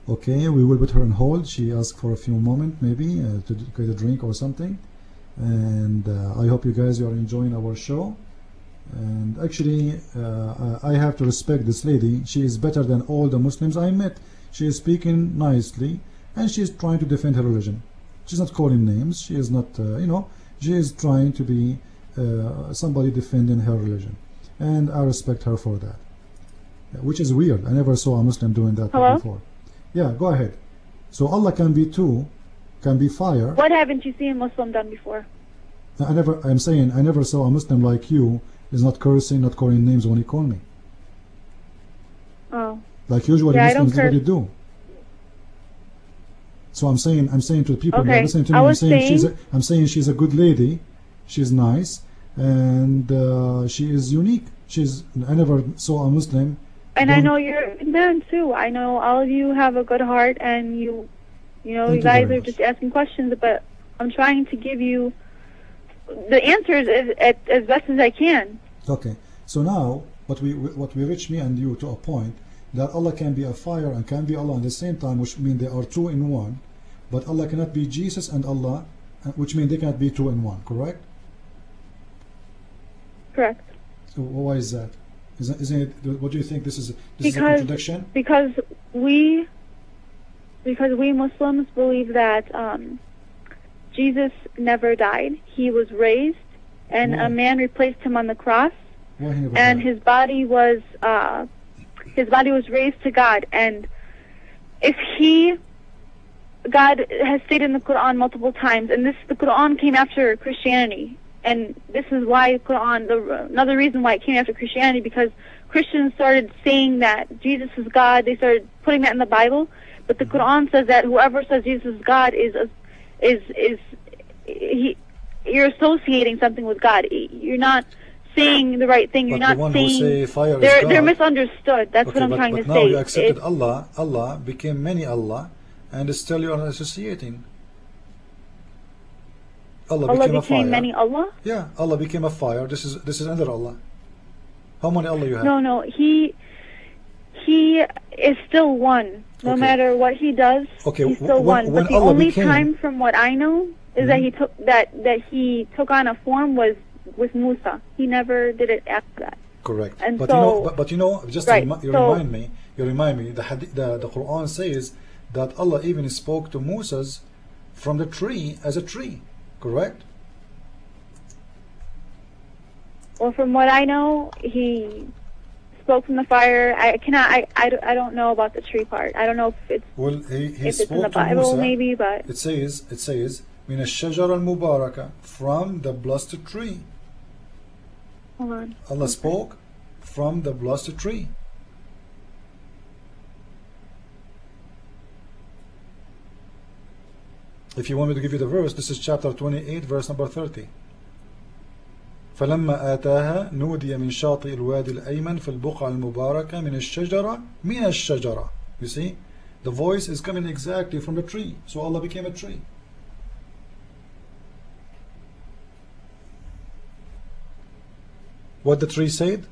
Okay, we will put her on hold. She asked for a few moments, maybe to get a drink or something. And I hope you guys are enjoying our show. And actually, I have to respect this lady. She is better than all the Muslims I met. She is speaking nicely, and she is trying to defend her religion. She's not calling names. She is not, she is trying to be somebody defending her religion. And I respect her for that. Which is weird. I never saw a Muslim doing that before. Yeah, go ahead. So Allah can be two, can be fire. What haven't you seen a Muslim done before? I'm saying I never saw a Muslim like you is not cursing, not calling names when he call me. Oh. Like usually Muslims do what they do. So I'm saying to the people that listen to me, I'm saying she's a good lady, she's nice, and she is unique. I never saw a Muslim. And I know you're them too. I know all of you have a good heart, and you guys are just asking questions, but I'm trying to give you the answers as best as I can. Okay. So now, what we reach me and you to a point that Allah can be a fire and can be Allah at the same time, which means they are two in one, but Allah cannot be Jesus and Allah, which means they cannot be two in one. Correct? Correct. So why is that? Isn't it? What do you think? This is a contradiction? Because we Muslims believe that Jesus never died. He was raised, and a man replaced him on the cross, and his body was raised to God. And God has stated in the Quran multiple times, and the Quran came after Christianity. And this is why Quran, another reason why it came after Christianity, because Christians started saying that Jesus is God. They started putting that in the Bible, but the Quran says that whoever says Jesus is God you're associating something with God. You're not saying the right thing. You're not saying they're misunderstood. That's what I'm trying to say. Now you accepted Allah. Allah became many Allah, and still you are associating. Allah became many Allah? Yeah, Allah became a fire. This is another Allah. How many Allah you have? No, He is still one. No matter what He does, He's still one. But the only time, from what I know, is that He took on a form was with Musa. He never did it after that. Correct. And but just you remind me. The Quran says that Allah even spoke to Moses from the tree as a tree. Correct? Well, from what I know, He spoke from the fire. I don't know about the tree part. I don't know if it's in the Bible, Musa, maybe, but it says min ash-shajara al-mubaraka, from the blessed tree. Hold on. Allah spoke from the blessed tree. If you want me to give you the verse, this is chapter 28, verse number 30. فلما آتاها نودي من شاطئ الوادي الأيمن في البقعة المباركة من الشجرة. You see, the voice is coming exactly from the tree. So Allah became a tree. What the tree said?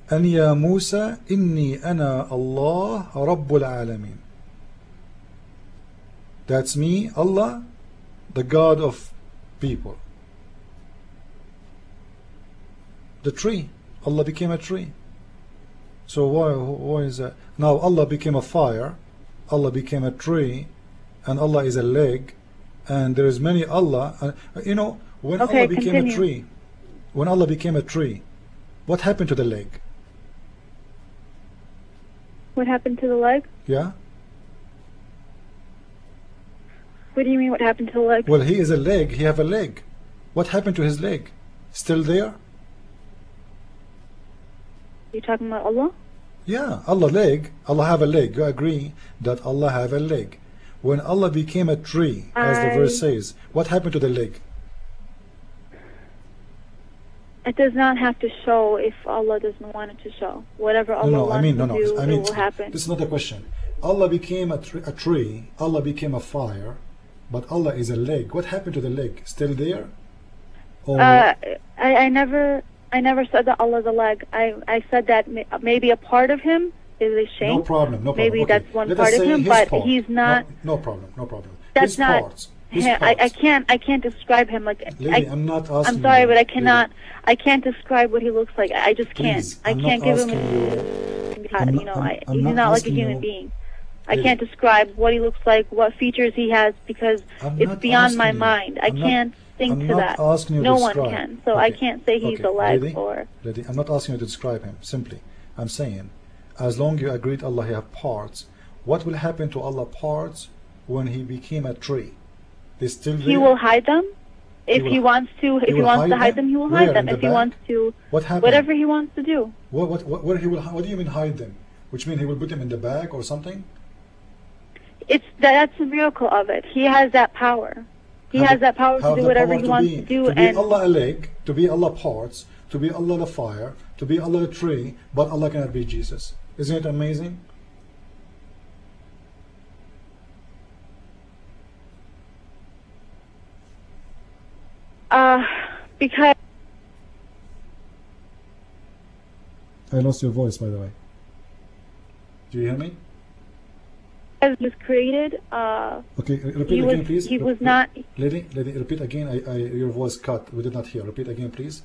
أن يا موسى إني أنا الله رب العالمين. That's me, Allah, the God of people. The tree. Allah became a tree. So why is that? Now Allah became a fire, Allah became a tree, and Allah is a leg, and there is many Allah. When Allah became a tree, what happened to the leg? What happened to the leg? Yeah. What do you mean, what happened to the leg? Well, he is a leg. He have a leg. What happened to his leg? Still there? You talking about Allah? Yeah, Allah leg. Allah have a leg. You agree that Allah have a leg. When Allah became a tree, as the verse says, what happened to the leg? It does not have to show if Allah doesn't want it to show. Whatever Allah wants to do, it will happen. This is not the question. Allah became a tree. Allah became a fire. But Allah is a leg. What happened to the leg? Still there? Or I never said that Allah is a leg. I said that maybe a part of Him is ashamed. No problem. No problem. Maybe Okay. that's one Let part us of say him, his but part. he's not. No problem. No problem. That's his not. parts. His parts. I can't describe him like. Lady, I'm not asking. I'm sorry, you, but I cannot. lady. I can't describe what he looks like. I just can't. Please, I I'm can't not give him. asking you. You know, I'm he's not not like a asking human you. being. I Lady. can't describe what he looks like, what features he has, because I'm it's not beyond my asking you. mind. I I'm not- can't think I'm to not that. asking you to No one describe. can. So I Okay. can't say he's Okay. a leg Lady, or. Lady, I'm not asking you to describe him. Simply, I'm saying, as long you agreed Allah he have parts, what will happen to Allah parts when he became a tree? They still there? He will hide them. If will- he wants to, if he will wants to hide hide them? them, he will Where, hide in them. the If he back? wants to, What happened? whatever he wants to do. What he will? What do you mean hide them? Which mean he will put them in the bag or something? That's the miracle of it. He has that power. He has that power to do whatever he wants to do. To be And Allah a leg, to be Allah parts, to be Allah the fire, to be Allah the tree, but Allah cannot be Jesus. Isn't it amazing? because I lost your voice, by the way. Do you hear me? as he was created, Okay, repeat he again, was please. he was not. Lady, repeat again. Your voice cut. We did not hear. Repeat again, please.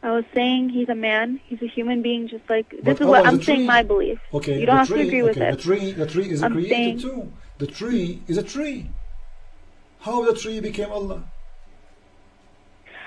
I was saying he's a man. He's a human being, just like this But is what Allah is I'm a saying. tree. My belief. Okay, You don't the have tree, to agree with okay, it. The tree is I'm created saying- too. The tree is a tree. How the tree became Allah?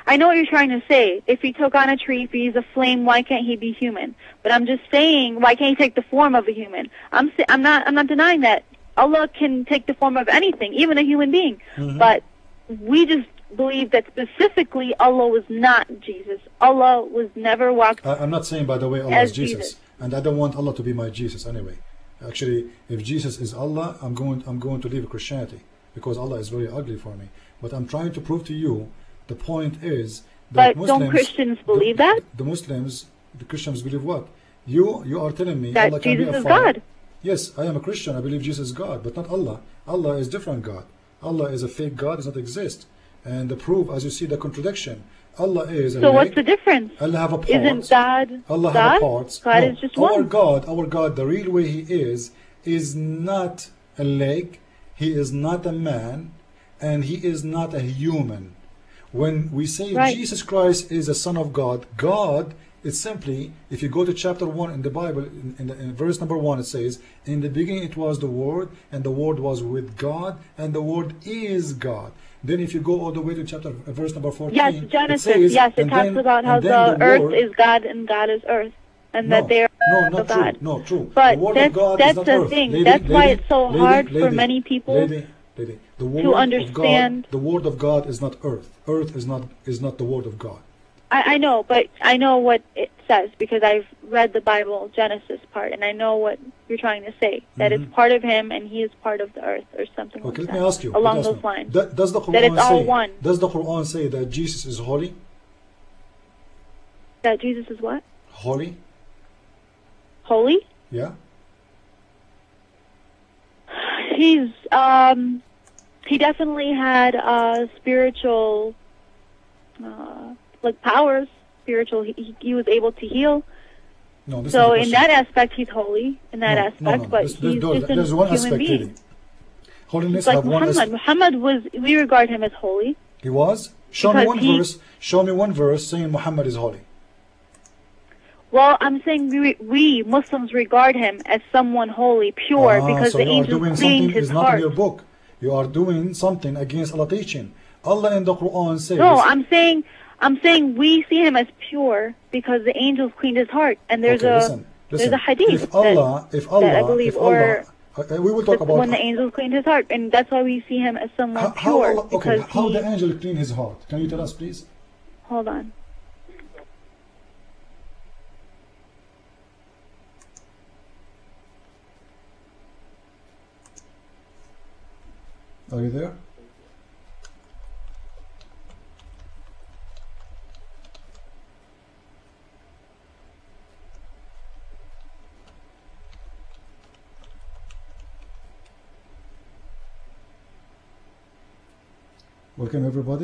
I know what you're trying to say. If he took on a tree, if he's a flame, why can't he be human? But I'm just saying, why can't he take the form of a human? I'm not denying that Allah can take the form of anything, even a human being. Mhm. But we just believe that specifically Allah was not Jesus. Allah was never walked. I'm not saying, by the way, Allah As is Jesus, Jesus. and I don't want Allah to be my Jesus anyway. Actually, if Jesus is Allah, I'm going to leave Christianity because Allah is very ugly for me. But I'm trying to prove to you, the point is that But don't Christians believe the, that? The Muslims, the Christians believe what? You are telling me That Allah can be Jesus a is fire. God. Yes, I am a Christian. I believe Jesus is God, but not Allah. Allah is different God. Allah is a fake God, does not exist. And the proof, as you see, the contradiction. Allah is a So what's leg. the difference? Allah have a part. Isn't God Allah God? have a parts. God No, is just our one. God, the real way He is not a leg. He is not a man, and He is not a human. When we say Right. Jesus Christ is a Son of God, God is simply, if you go to chapter 1 in the Bible, in verse number 1, it says, in the beginning it was the Word, and the Word was with God, and the Word is God. Then if you go all the way to verse number 14, Yes, it Genesis. says, Yes, it and talks then- about how and then the earth Word- is God and God is earth, and that they are no, not God. true. No, true. But the word that's- of God that's is not the earth. thing. Lady, That's why lady, it's so lady, hard for lady, many people lady. The word understand- of God, the word of God is not earth. Earth is not the word of God. I know, but I know what it says because I've read the Bible Genesis part, and I know what you're trying to say, that it's part of him and he is part of the earth or something Okay, like let me that, ask you. along let me those ask you. lines. Does the Quran That it's all say? one. Does the Quran say that Jesus is holy? That Jesus is what? Holy? Holy? Yeah. He's he definitely had spiritual like powers. Spiritual. He was able to heal. No. This So is in that aspect, he's holy. In that aspect, but There's he's just a one human aspect being. really. Holiness It's like have one Muhammad. aspect. Muhammad was. We regard him as holy. He was. Show me Because one he- verse. Show me one verse saying Muhammad is holy. Well, I'm saying we Muslims regard him as someone holy, pure, because so the you are angels doing cleaned something his is not in heart. your book. You are doing something against Allah teaching. Allah in the Quran says. No, I'm saying we see him as pure because the angels cleaned his heart, and there's okay, a listen. there's a hadith If Allah, that I believe, if Allah, or we will talk about when the angels cleaned his heart, and that's why we see him as someone how pure. Allah, okay, Because how he, the angel clean his heart. Can you tell us, please? hold on. Are you there? Welcome everybody.